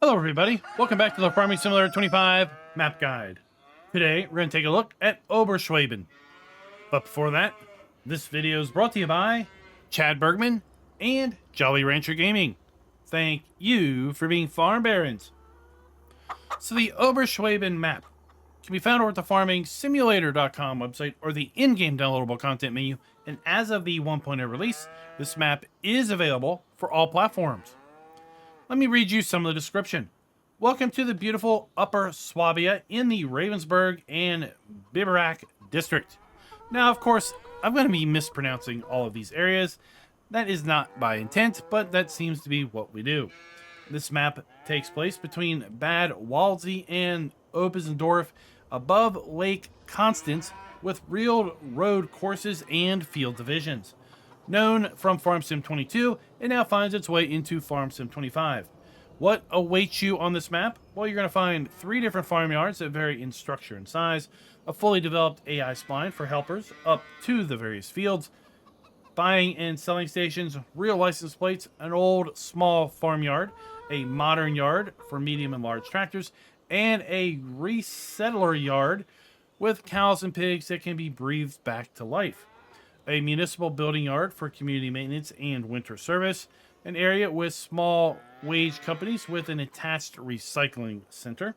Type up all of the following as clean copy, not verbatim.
Hello everybody, welcome back to the Farming Simulator 25 map guide. Today we're going to take a look at Oberschwaben. But before that, this video is brought to you by Chad Bergman and Jolly Rancher Gaming. Thank you for being farm barons. So the Oberschwaben map can be found over at the farmingsimulator.com website or the in-game downloadable content menu, and as of the 1.0 release, this map is available for all platforms. Let me read you some of the description. Welcome to the beautiful Upper Swabia in the Ravensburg and Biberach district. Now, of course, I'm going to be mispronouncing all of these areas. That is not by intent, but that seems to be what we do. This map takes place between Bad Waldsee and Oberssendorf above Lake Constance with real road courses and field divisions. Known from Farm Sim 22, it now finds its way into Farm Sim 25. What awaits you on this map? Well, you're going to find 3 different farmyards that vary in structure and size, a fully developed AI spline for helpers up to the various fields, buying and selling stations, real license plates, an old small farmyard, a modern yard for medium and large tractors, and a resettler yard with cows and pigs that can be breathed back to life. A municipal building yard for community maintenance and winter service, an area with small wage companies with an attached recycling center,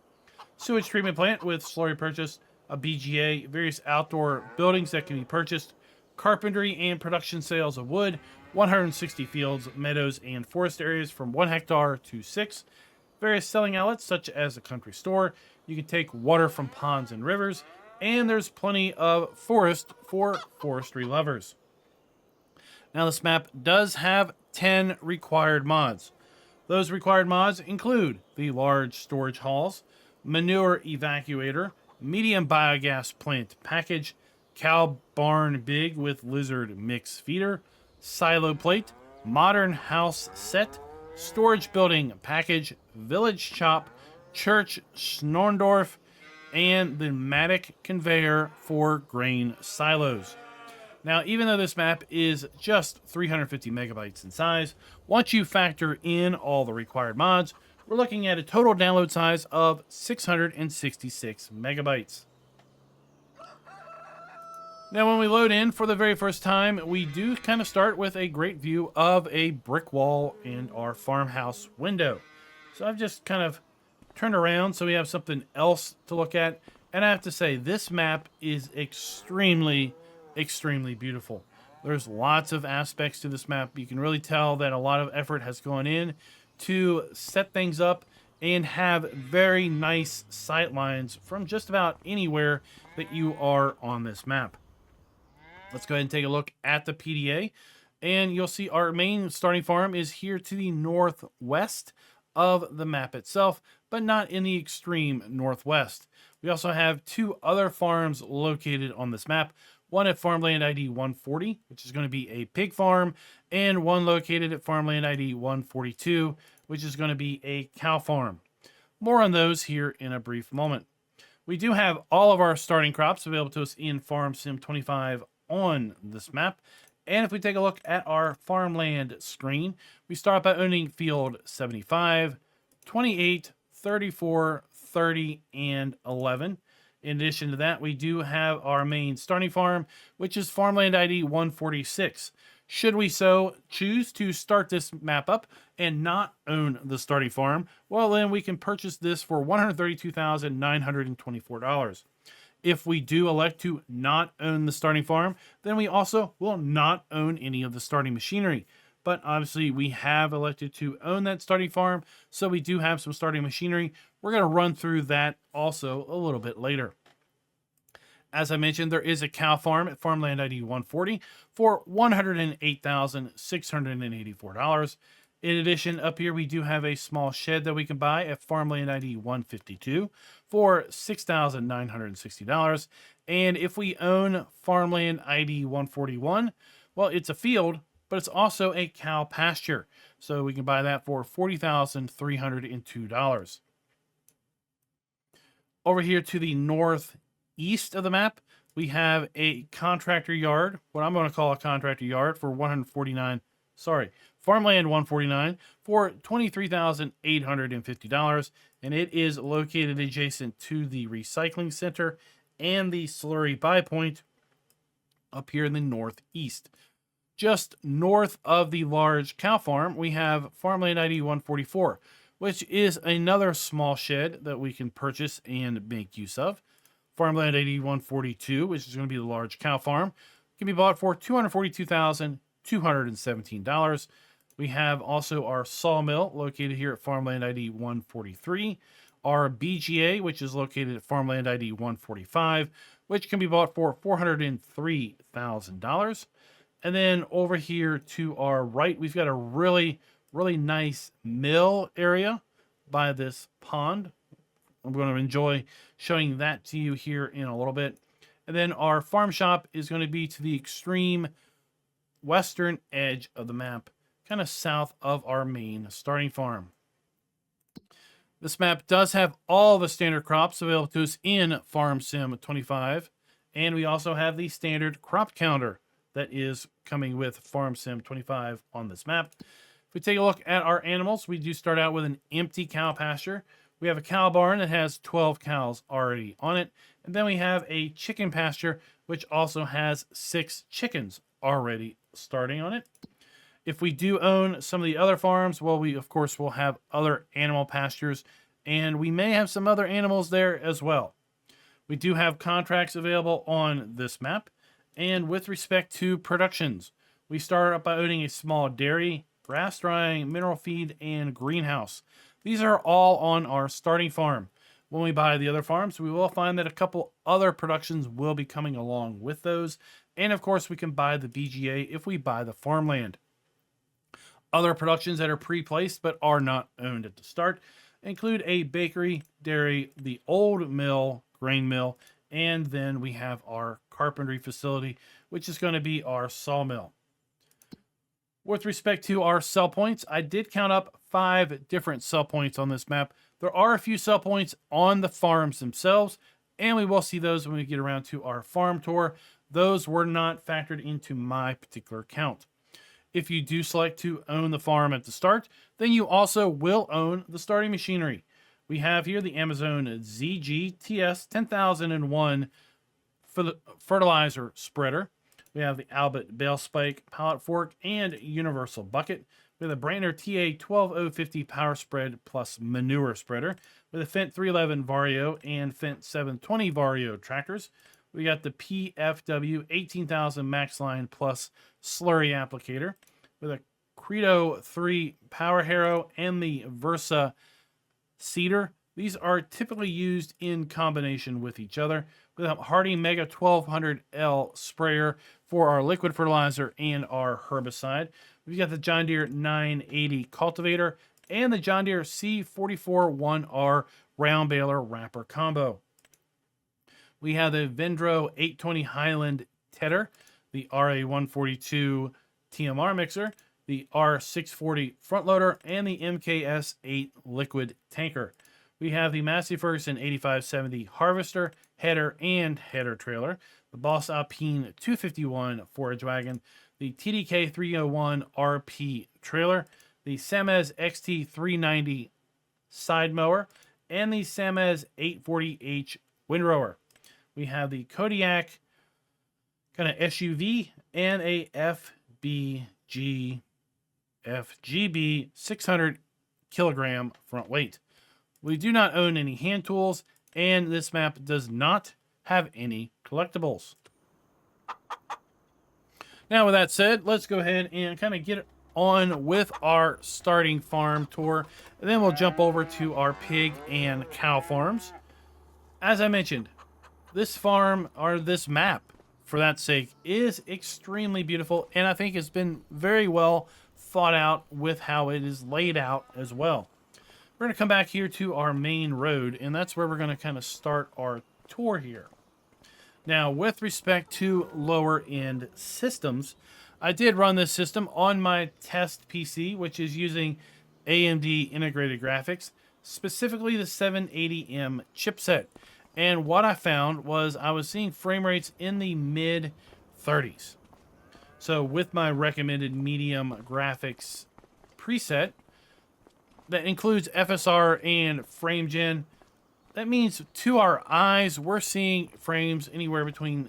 sewage treatment plant with slurry purchase, a BGA, various outdoor buildings that can be purchased, carpentry and production sales of wood, 160 fields, meadows, and forest areas from 1 hectare to 6, various selling outlets such as a country store. You can take water from ponds and rivers, and there's plenty of forest for forestry lovers. Now, this map does have 10 required mods. Those required mods include the large storage halls, manure evacuator, medium biogas plant package, cow barn big with lizard mix feeder, silo plate, modern house set, storage building package, village chop, church Schnorndorf, and the pneumatic conveyor for grain silos. Now, even though this map is just 350 megabytes in size, once you factor in all the required mods, we're looking at a total download size of 666 megabytes. Now, when we load in for the very first time, we do kind of start with a great view of a brick wall and our farmhouse window. So I've just kind of turned around so we have something else to look at. And I have to say, this map is extremely beautiful. There's lots of aspects to this map. You can really tell that a lot of effort has gone in to set things up and have very nice sight lines from just about anywhere that you are on this map. Let's go ahead and take a look at the PDA, and you'll see our main starting farm is here to the northwest of the map itself, but not in the extreme northwest. We also have 2 other farms located on this map, one at Farmland ID 140, which is going to be a pig farm, and one located at Farmland ID 142, which is going to be a cow farm. More on those here in a brief moment. We do have all of our starting crops available to us in Farm Sim 25 on this map. And if we take a look at our farmland screen, we start by owning field 75, 28, 34, 30, and 11. In addition to that, we do have our main starting farm, which is Farmland ID 146. Should we so choose to start this map up and not own the starting farm, well, then we can purchase this for $132,924. If we do elect to not own the starting farm, then we also will not own any of the starting machinery. But obviously, we have elected to own that starting farm, so we do have some starting machinery. We're going to run through that also a little bit later. As I mentioned, there is a cow farm at Farmland ID 140 for $108,684. In addition, up here, we do have a small shed that we can buy at Farmland ID 152 for $6,960. And if we own Farmland ID 141, well, it's a field, but it's also a cow pasture. So we can buy that for $40,302. Over here to the northeast of the map, we have a contractor yard, what I'm going to call a contractor yard, for $149,000. sorry, farmland 149 for $23,850, and it is located adjacent to the recycling center and the slurry buy point up here in the northeast. Just north of the large cow farm, we have farmland ID 144, which is another small shed that we can purchase and make use of. Farmland ID 142, which is going to be the large cow farm, can be bought for $242,217. We have also our sawmill located here at farmland ID 143, our BGA, which is located at farmland ID 145, which can be bought for $403,000. And then over here to our right, we've got a really nice mill area by this pond. I'm going to enjoy showing that to you here in a little bit. And then our farm shop is going to be to the extreme western edge of the map, kind of south of our main starting farm. This map does have all the standard crops available to us in Farm Sim 25. And we also have the standard crop counter that is coming with Farm Sim 25 on this map. If we take a look at our animals, we do start out with an empty cow pasture. We have a cow barn that has 12 cows already on it. And then we have a chicken pasture, which also has 6 chickens already starting on it. If we do own some of the other farms, well, we, of course, will have other animal pastures, and we may have some other animals there as well. We do have contracts available on this map. And with respect to productions, we start up by owning a small dairy, grass drying, mineral feed, and greenhouse. These are all on our starting farm. When we buy the other farms, we will find that a couple other productions will be coming along with those. And of course, we can buy the BGA if we buy the farmland. Other productions that are pre-placed but are not owned at the start include a bakery, dairy, the old mill, grain mill, and then we have our carpentry facility, which is going to be our sawmill. With respect to our sell points, I did count up 5 different sell points on this map. There are a few sell points on the farms themselves, and we will see those when we get around to our farm tour. Those were not factored into my particular count. If you do select to own the farm at the start, then you also will own the starting machinery. We have here the Amazon ZG-TS 10001 fertilizer spreader. We have the Albert bale spike, pallet fork, and universal bucket. We have the Brander TA 12050 power spread plus manure spreader with a Fendt 311 Vario and Fendt 720 Vario tractors. We got the PFW 18,000 Max Line plus slurry applicator with a Credo 3 power harrow and the Versa seeder. These are typically used in combination with each other. With a Hardy Mega 1200L sprayer for our liquid fertilizer and our herbicide. We've got the John Deere 980 cultivator and the John Deere C44-1R round baler wrapper combo. We have the Vendro 820 Highland tedder, the RA142 TMR mixer, the R640 front loader, and the MKS8 liquid tanker. We have the Massey Ferguson 8570 harvester, header, and header trailer, the Boss Alpine 251 forage wagon, the TDK 301 RP trailer, the Samez XT 390 side mower, and the Samez 840H windrower. We have the Kodiak kind of SUV and a FGB 600 kilogram front weight. We do not own any hand tools, and this map does not have any collectibles. Now, with that said, let's go ahead and kind of get on with our starting farm tour, and then we'll jump over to our pig and cow farms. As I mentioned, this farm, or this map, for that sake, is extremely beautiful, and I think it's been very well thought out with how it is laid out as well. We're going to come back here to our main road, and that's where we're going to kind of start our tour here. Now, with respect to lower-end systems, I did run this system on my test PC, which is using AMD integrated graphics, specifically the 780M chipset. And what I found was I was seeing frame rates in the mid-30s. So with my recommended medium graphics preset that includes FSR and frame gen, that means to our eyes, we're seeing frames anywhere between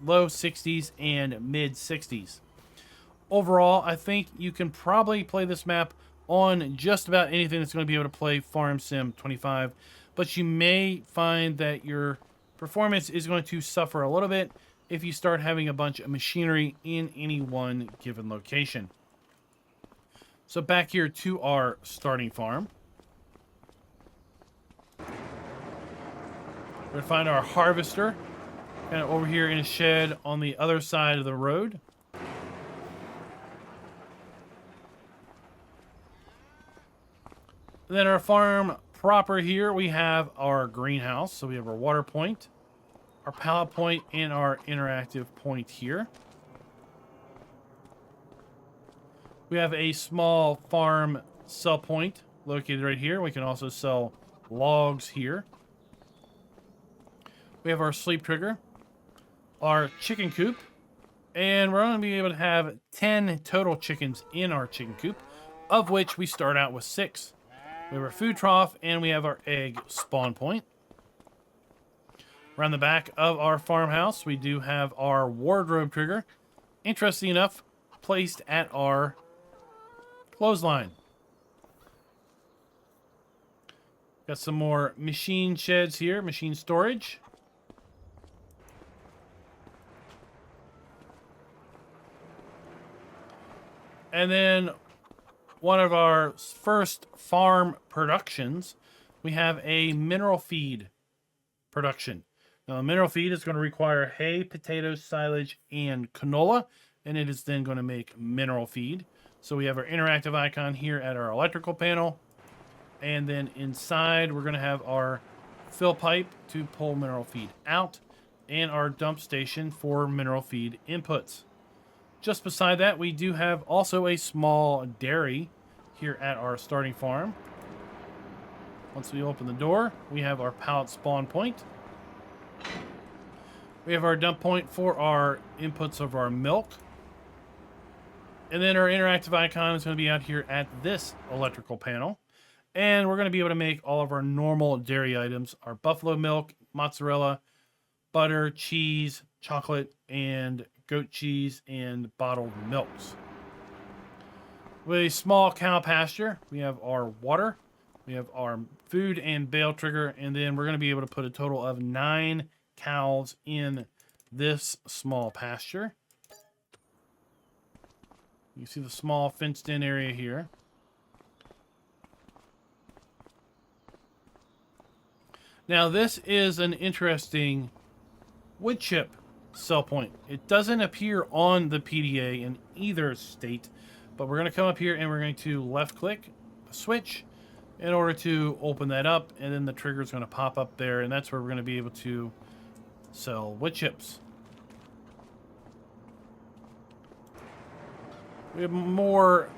low 60s and mid 60s. Overall, I think you can probably play this map on just about anything that's going to be able to play Farm Sim 25, but you may find that your performance is going to suffer a little bit if you start having a bunch of machinery in any one given location. So back here to our starting farm. We're going to find our harvester kind of over here in a shed on the other side of the road. And then our farm proper here, we have our greenhouse. So we have our water point, our pallet point, and our interactive point here. We have a small farm sell point located right here. We can also sell logs here. We have our sleep trigger, our chicken coop, and we're going to be able to have 10 total chickens in our chicken coop, of which we start out with 6. We have our food trough, and we have our egg spawn point. Around the back of our farmhouse, we do have our wardrobe trigger, interesting enough, placed at our clothesline. Got some more machine sheds here, machine storage. And then one of our first farm productions, we have a mineral feed production. Now, mineral feed is going to require hay, potatoes, silage, and canola, and it is then going to make mineral feed. So we have our interactive icon here at our electrical panel, and then inside we're going to have our fill pipe to pull mineral feed out, and our dump station for mineral feed inputs. Just beside that, we do have also a small dairy here at our starting farm. Once we open the door, we have our pallet spawn point. We have our dump point for our inputs of our milk. And then our interactive icon is going to be out here at this electrical panel. And we're going to be able to make all of our normal dairy items, our buffalo milk, mozzarella, butter, cheese, chocolate, and goat cheese, and bottled milks. With a small cow pasture, we have our water, we have our food and bale trigger, and then we're going to be able to put a total of 9 cows in this small pasture. You see the small fenced-in area here. Now, this is an interesting wood chip sell point. It doesn't appear on the PDA in either state, but we're going to come up here and we're going to left click a switch in order to open that up, and then the trigger is going to pop up there, and that's where we're going to be able to sell wood chips. We have more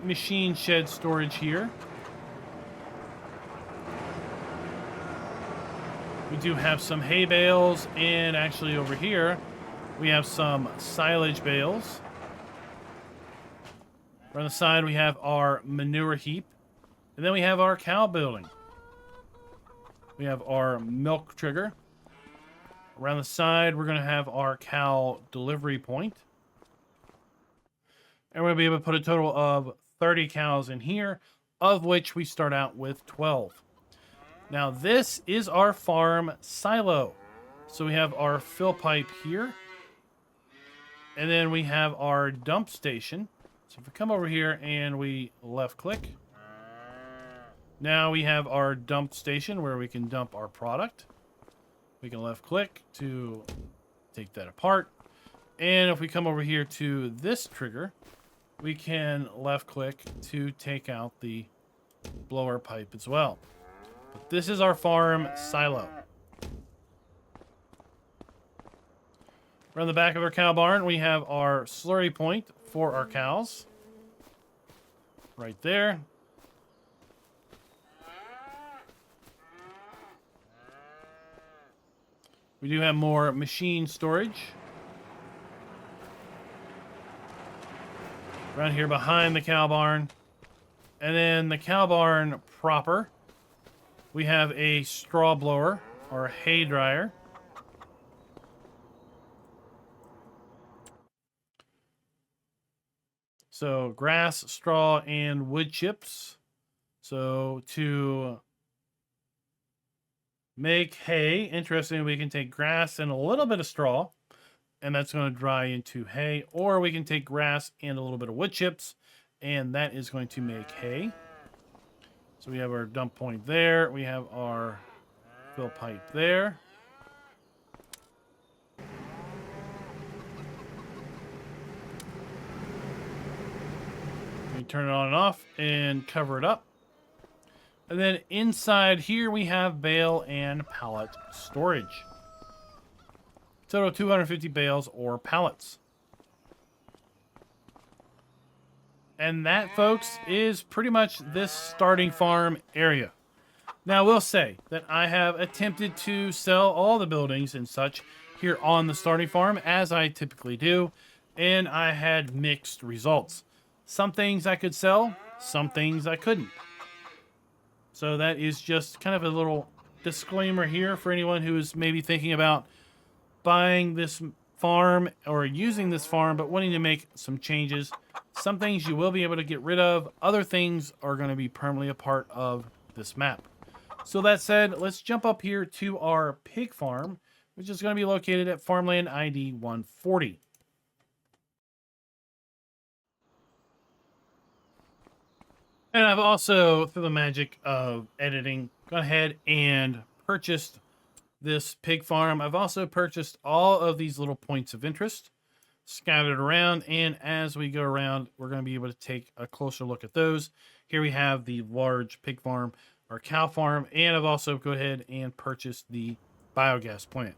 machine shed storage here. We do have some hay bales, and actually over here, we have some silage bales. On the side, we have our manure heap, and then we have our cow building. We have our milk trigger. Around the side, we're going to have our cow delivery point. And we're going to be able to put a total of 30 cows in here, of which we start out with 12. Now, this is our farm silo. So we have our fill pipe here. And then we have our dump station. So if we come over here and we left click, now we have our dump station where we can dump our product. We can left click to take that apart. And if we come over here to this trigger, we can left click to take out the blower pipe as well. But this is our farm silo. Around the back of our cow barn, we have our slurry point for our cows. Right there. We do have more machine storage. Around here behind the cow barn. And then the cow barn proper, we have a straw blower or a hay dryer. So grass, straw, and wood chips. So to make hay, interesting, we can take grass and a little bit of straw, and that's going to dry into hay. Or we can take grass and a little bit of wood chips, and that is going to make hay. So we have our dump point there. We have our fill pipe there. We turn it on and off and cover it up. And then inside here we have bale and pallet storage. Total 250 bales or pallets. And that, folks, is pretty much this starting farm area. Now, I will say that I have attempted to sell all the buildings and such here on the starting farm, as I typically do, and I had mixed results. Some things I could sell, some things I couldn't. So that is just kind of a little disclaimer here for anyone who is maybe thinking about buying this farm or using this farm but wanting to make some changes. Some things you will be able to get rid of. Other things are going to be permanently a part of this map. So that said, let's jump up here to our pig farm, which is going to be located at farmland ID 140. And I've also, through the magic of editing, gone ahead and purchased this pig farm. I've also purchased all of these little points of interest scattered around, and as we go around, we're going to be able to take a closer look at those. Here we have the large pig farm or cow farm, and I've also go ahead and purchased the biogas plant.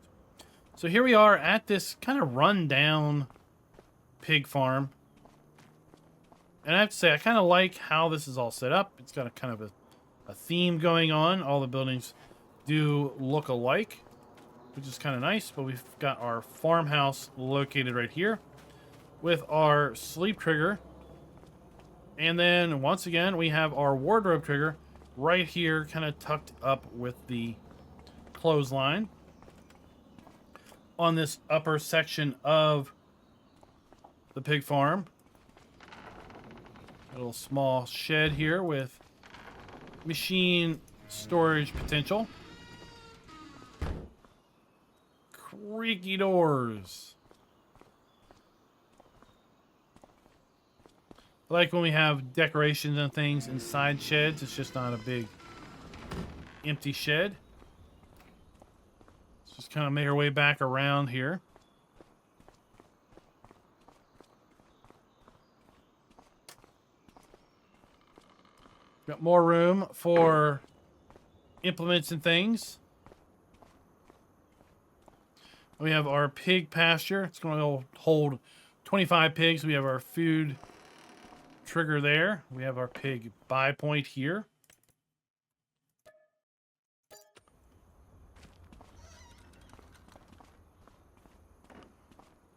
So here we are at this kind of run-down pig farm. And I have to say, I kind of like how this is all set up. It's got a kind of a theme going on. All the buildings do look alike, which is kind of nice. But we've got our farmhouse located right here with our sleep trigger. And then once again, we have our wardrobe trigger right here, kind of tucked up with the clothesline on this upper section of the pig farm. A little small shed here with machine storage potential. Creaky doors. I like when we have decorations and things inside sheds. It's just not a big empty shed. Let's just kind of make our way back around here. Got more room for implements and things. We have our pig pasture. It's going to hold 25 pigs. We have our food trigger there. We have our pig buy point here.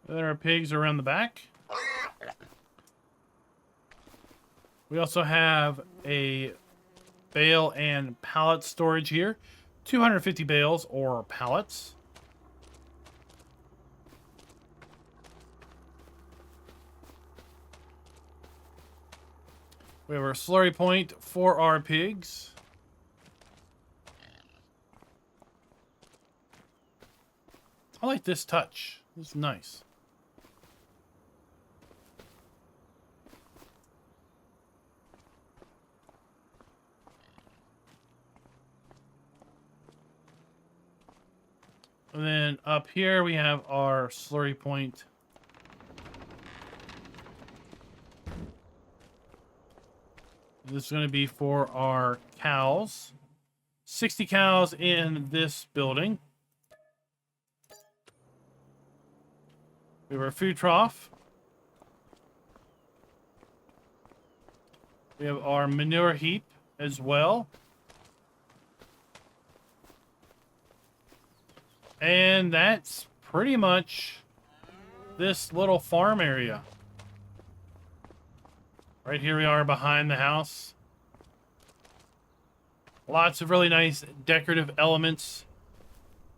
There are pigs around the back. We also have a bale and pallet storage here. 250 bales or pallets. We have our slurry point for our pigs. I like this touch. It's nice. And then up here we have our slurry point. This is going to be for our cows. 60 cows in this building. We have our food trough. We have our manure heap as well. And that's pretty much this little farm area. Right here we are behind the house. Lots of really nice decorative elements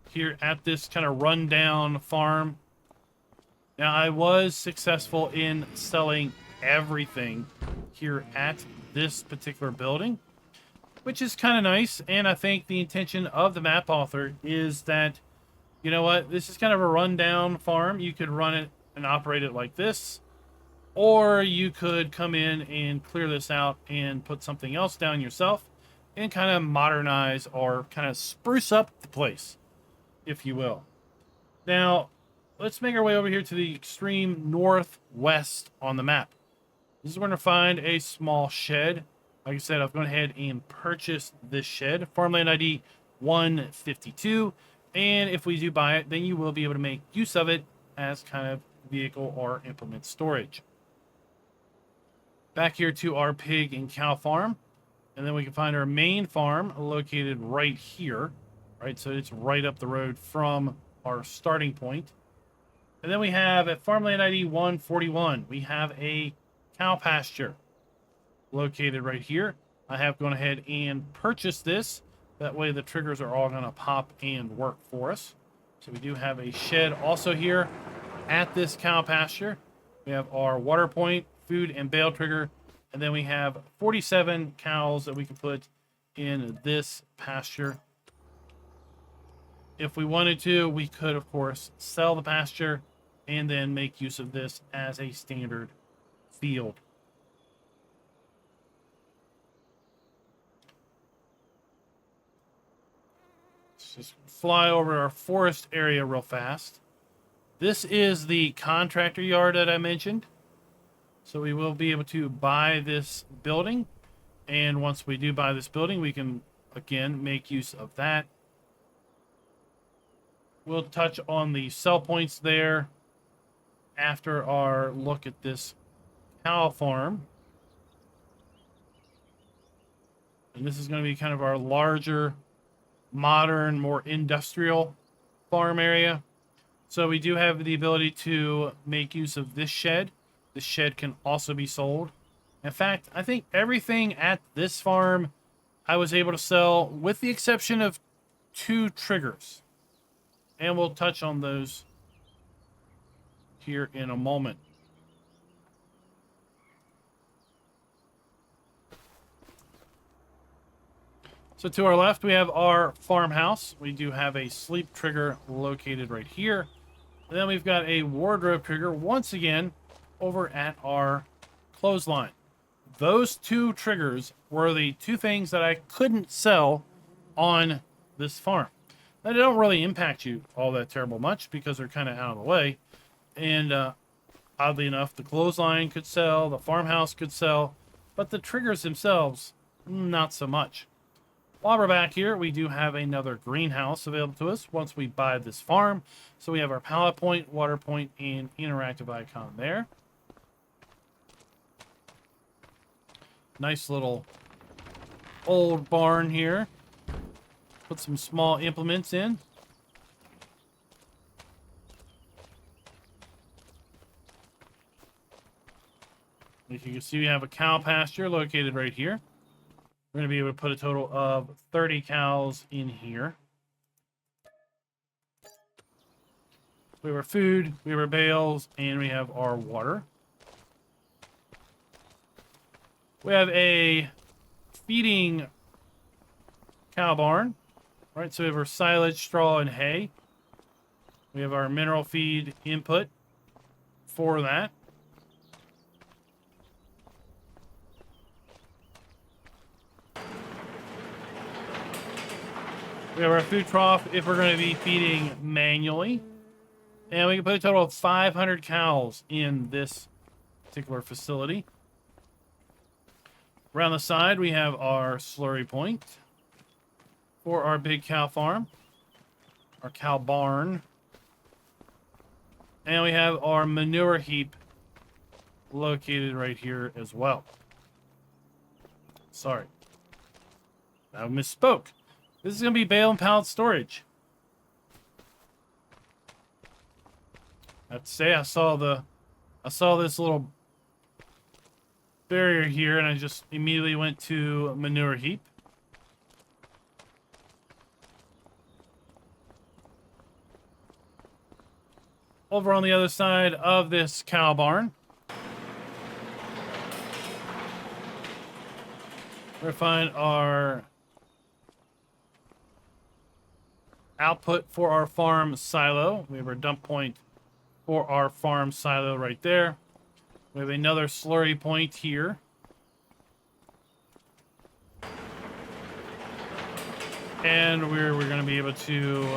here at this kind of rundown farm. Now, I was successful in selling everything here at this particular building, which is kind of nice. And I think the intention of the map author is that, you know what, this is kind of a rundown farm. You could run it and operate it like this, or you could come in and clear this out and put something else down yourself and kind of modernize or kind of spruce up the place, if you will. Now, let's make our way over here to the extreme northwest on the map. This is where we're going to find a small shed. Like I said, I've gone ahead and purchased this shed, farmland ID 152. And if we do buy it, then you will be able to make use of it as kind of vehicle or implement storage. Back here to our pig and cow farm. And then we can find our main farm located right here. Right, so it's right up the road from our starting point. And then we have at farmland ID 141, we have a cow pasture located right here. I have gone ahead and purchased this. That way the triggers are all going to pop and work for us. So we do have a shed also here at this cow pasture. We have our water point, food and bale trigger. And then we have 47 cows that we can put in this pasture. If we wanted to, we could, of course, sell the pasture and then make use of this as a standard field. Let's just fly over our forest area real fast. This is the contractor yard that I mentioned. So we will be able to buy this building. And once we do buy this building, we can, again, make use of that. We'll touch on the sell points there after our look at this cow farm. And this is going to be kind of our larger, modern, more industrial farm area. So we do have the ability to make use of this shed. This shed can also be sold. In fact, I think everything at this farm I was able to sell with the exception of 2 triggers. And we'll touch on those here in a moment. So to our left, we have our farmhouse. We do have a sleep trigger located right here. And then we've got a wardrobe trigger once again over at our clothesline. Those 2 triggers were the 2 things that I couldn't sell on this farm. Now, they don't really impact you all that terrible much because they're kind of out of the way. And oddly enough, the clothesline could sell, the farmhouse could sell, but the triggers themselves, not so much. While we're back here, we do have another greenhouse available to us once we buy this farm. So we have our pallet point, water point, and interactive icon there. Nice little old barn here. Put some small implements in. As you can see, we have a cow pasture located right here. We're going to be able to put a total of 30 cows in here. We have our food, we have our bales, and we have our water. We have a feeding cow barn. Right, so we have our silage, straw, and hay. We have our mineral feed input for that. We have our food trough if we're going to be feeding manually. And we can put a total of 500 cows in this particular facility. Around the side, we have our slurry point for our big cow farm, our cow barn. And we have our manure heap located right here as well. Sorry, I misspoke. This is going to be bale and pallet storage. I have to say, I saw this little barrier here, and I just immediately went to manure heap. Over on the other side of this cow barn, we're going to find our output for our farm silo. We have our dump point for our farm silo right there. We have another slurry point here. And we're going to be able to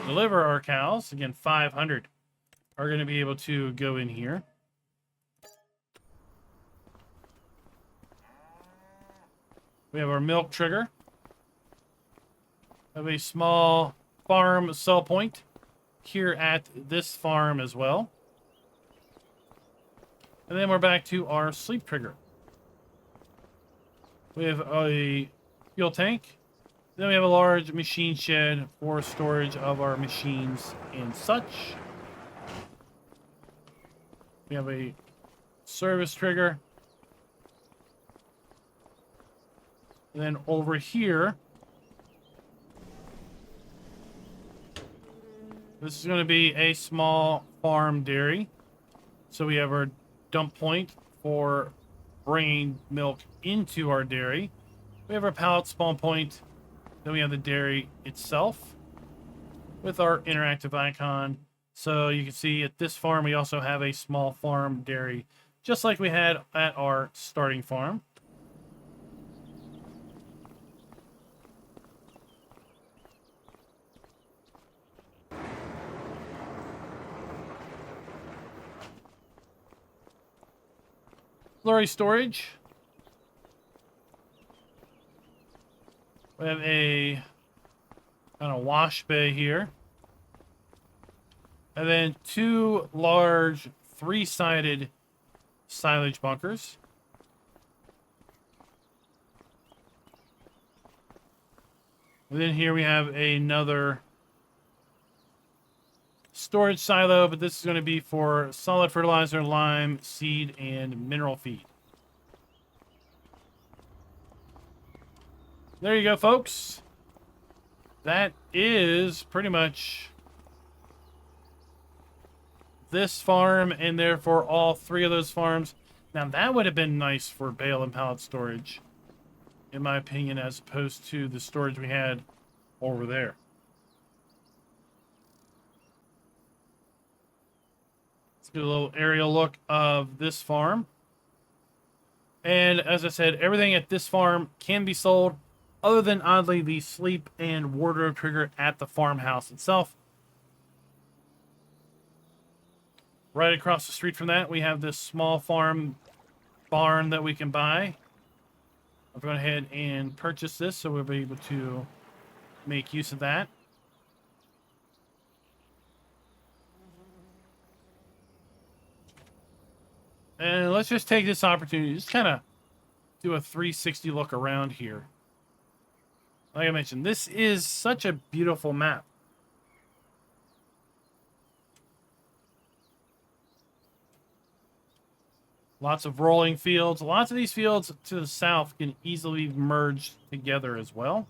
deliver our cows. Again, 500 are going to be able to go in here. We have our milk trigger. We have a small farm sell point here at this farm as well. And then we're back to our sleep trigger. We have a fuel tank. Then we have a large machine shed for storage of our machines and such. We have a service trigger. And then over here, this is going to be a small farm dairy. So we have our dump point for bringing milk into our dairy. We have our pallet spawn point. Then we have the dairy itself with our interactive icon. So you can see at this farm, we also have a small farm dairy, just like we had at our starting farm. Slurry storage. We have a kind of wash bay here. And then two large three-sided silage bunkers. And then here we have another storage silo, but this is going to be for solid fertilizer, lime, seed, and mineral feed. There you go, folks. That is pretty much this farm, and therefore all three of those farms. Now, that would have been nice for bale and pallet storage, in my opinion, as opposed to the storage we had over there. Let's get a little aerial look of this farm. And as I said, everything at this farm can be sold, other than, oddly, the sleep and wardrobe trigger at the farmhouse itself. Right across the street from that, we have this small farm barn that we can buy. I'll go ahead and purchase this, so we'll be able to make use of that. And let's just take this opportunity to just kind of do a 360 look around here. Like I mentioned, this is such a beautiful map. Lots of rolling fields. Lots of these fields to the south can easily merge together as well.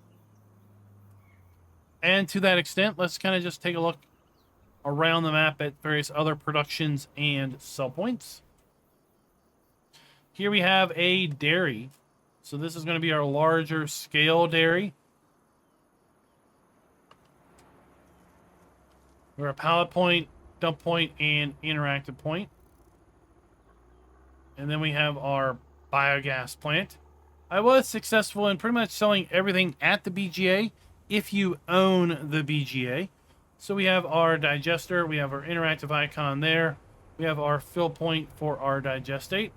And to that extent, let's kind of just take a look around the map at various other productions and sell points. Here we have a dairy. So this is going to be our larger scale dairy. We're a pallet point, dump point, and interactive point. And then we have our biogas plant. I was successful in pretty much selling everything at the BGA if you own the BGA. So we have our digester. We have our interactive icon there. We have our fill point for our digestate.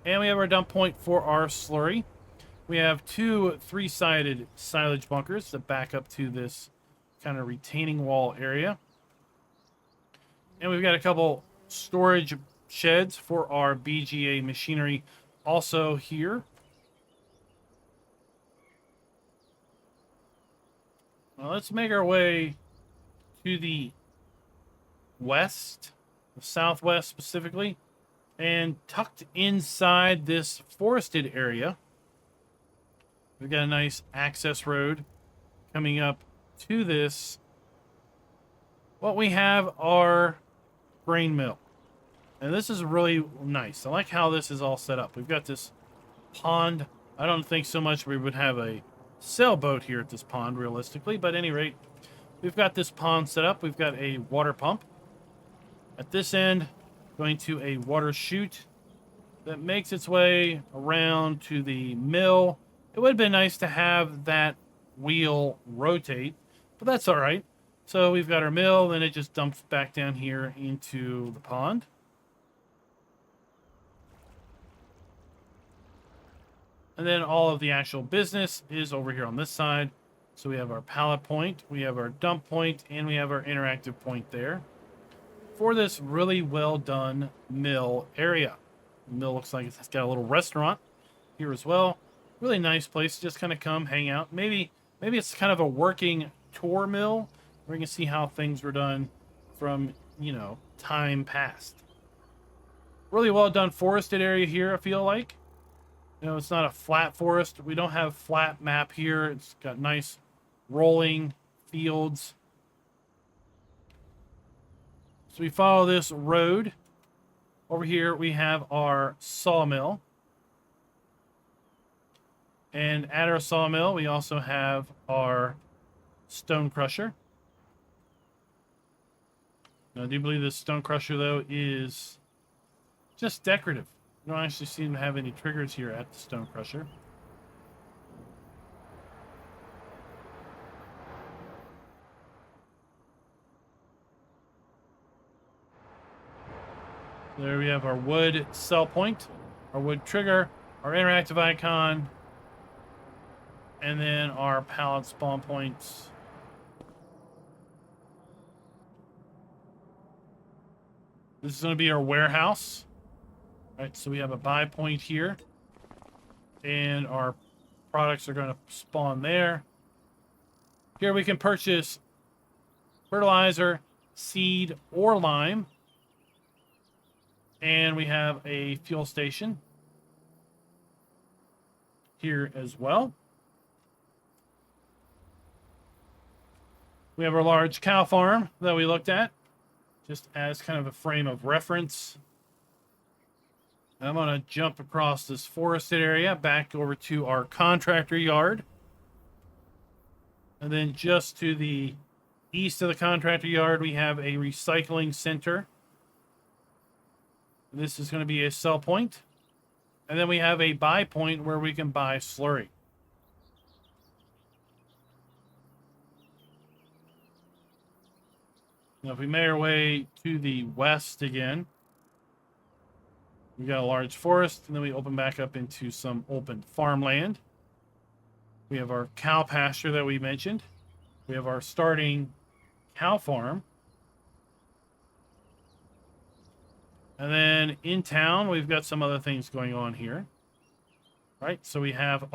And we have our dump point for our slurry. We have two three-sided silage bunkers that back up to this kind of retaining wall area. And we've got a couple storage sheds for our BGA machinery also here. Now let's make our way to the west, the southwest specifically, And tucked inside this forested area, we've got a nice access road coming up to this. What we have are grain mill. And this is really nice. I like how this is all set up. We've got this pond. I don't think so much we would have a sailboat here at this pond, realistically. But at any rate, we've got this pond set up. We've got a water pump. At this end, going to a water chute that makes its way around to the mill. It would have been nice to have that wheel rotate, but that's all right. So we've got our mill, and it just dumps back down here into the pond. And then all of the actual business is over here on this side. So we have our pallet point, we have our dump point, and we have our interactive point there for this really well done mill area. The mill looks like it's got a little restaurant here as well. Really nice place to just kind of come hang out. Maybe it's kind of a working tour mill where you can see how things were done from, you know, time past. Really well done forested area here, I feel like. You know, it's not a flat forest. We don't have flat map here. It's got nice rolling fields. So we follow this road. Over here we have our sawmill. And at our sawmill we also have our stone crusher. Now, I do believe this stone crusher, though, is just decorative. You don't actually seem to have any triggers here at the stone crusher. There we have our wood sell point, our wood trigger, our interactive icon, and then our pallet spawn points. This is going to be our warehouse. All right, so we have a buy point here, and our products are going to spawn there. Here we can purchase fertilizer, seed, or lime. And we have a fuel station here as well. We have our large cow farm that we looked at, just as kind of a frame of reference. I'm going to jump across this forested area back over to our contractor yard. And then just to the east of the contractor yard, we have a recycling center. This is going to be a sell point. And then we have a buy point where we can buy slurry. Now, if we make our way to the west again, we got a large forest, and then we open back up into some open farmland. We have our cow pasture that we mentioned. We have our starting cow farm. And then in town, we've got some other things going on here. Right, so we have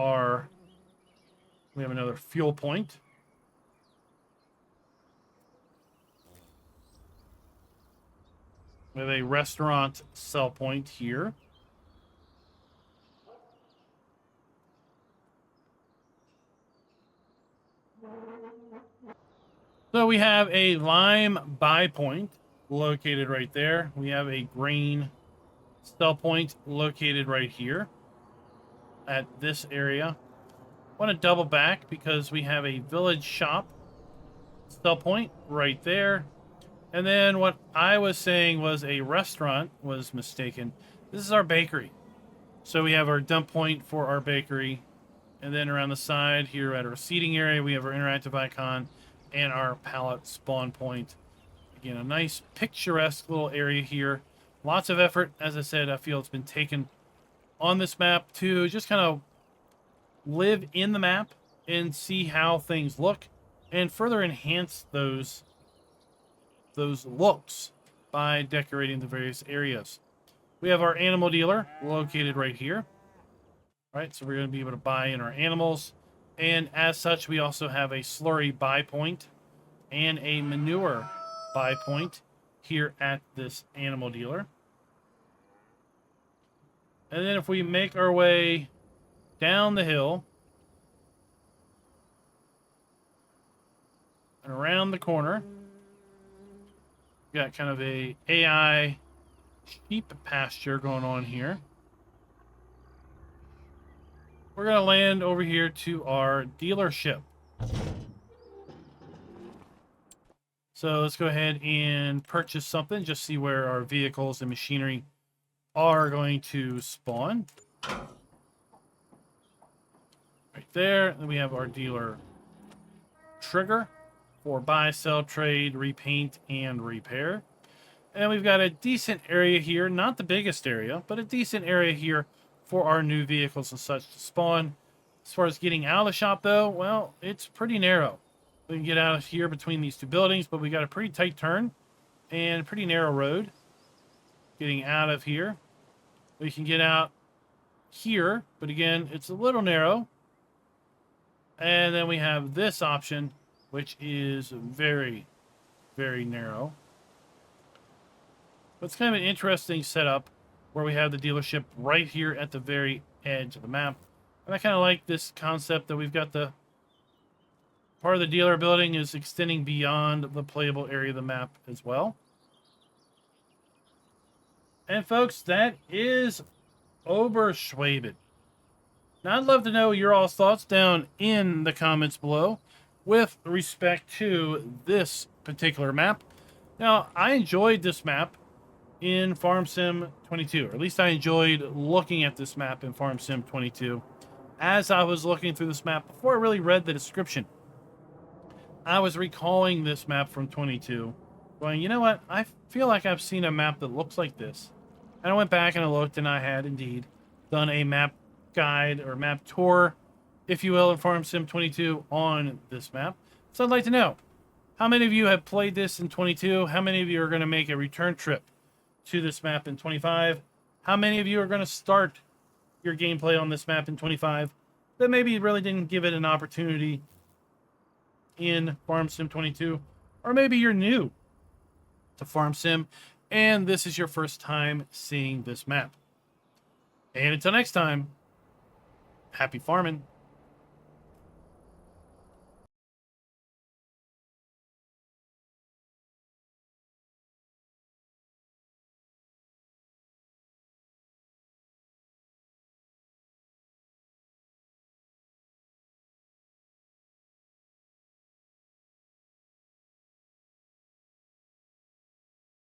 another fuel point. We have a restaurant sell point here. So we have a lime buy point located right there. We have a grain sell point located right here at this area. I want to double back because we have a village shop sell point right there. And then what I was saying was a restaurant was mistaken. This is our bakery. So we have our dump point for our bakery. And then around the side here at our seating area, we have our interactive icon and our pallet spawn point. Again, a nice picturesque little area here. Lots of effort. As I said, I feel it's been taken on this map to just kind of live in the map and see how things look and further enhance those looks by decorating the various areas. We have our animal dealer located right here. All right, so we're going to be able to buy in our animals. And as such, we also have a slurry buy point and a manure buy point here at this animal dealer. And then if we make our way down the hill and around the corner, we got kind of a AI sheep pasture going on here. We're going to land over here to our dealership. So let's go ahead and purchase something, just see where our vehicles and machinery are going to spawn. Right there. Then we have our dealer trigger for buy, sell, trade, repaint, and repair. And we've got a decent area here, not the biggest area, but a decent area here for our new vehicles and such to spawn. As far as getting out of the shop, though, well, it's pretty narrow. We can get out of here between these two buildings, but we got a pretty tight turn and a pretty narrow road. Getting out of here. We can get out here, but again, it's a little narrow. And then we have this option, which is very, very narrow. But it's kind of an interesting setup where we have the dealership right here at the very edge of the map. And I kind of like this concept that we've got the part of the dealer building is extending beyond the playable area of the map as well. And folks, that is Oberschwaben. Now, I'd love to know your all's thoughts down in the comments below with respect to this particular map. Now, I enjoyed this map in Farm Sim 22, or at least I enjoyed looking at this map in Farm Sim 22. As I was looking through this map, before I really read the description, I was recalling this map from 22, going, you know what, I feel like I've seen a map that looks like this. And I went back and I looked, and I had indeed done a map guide or map tour, if you will, in Farm Sim 22 on this map. So I'd like to know, how many of you have played this in 22? How many of you are going to make a return trip to this map in 25? How many of you are going to start your gameplay on this map in 25 that maybe really didn't give it an opportunity in Farm Sim 22? Or maybe you're new to Farm Sim and this is your first time seeing this map. And until next time, happy farming.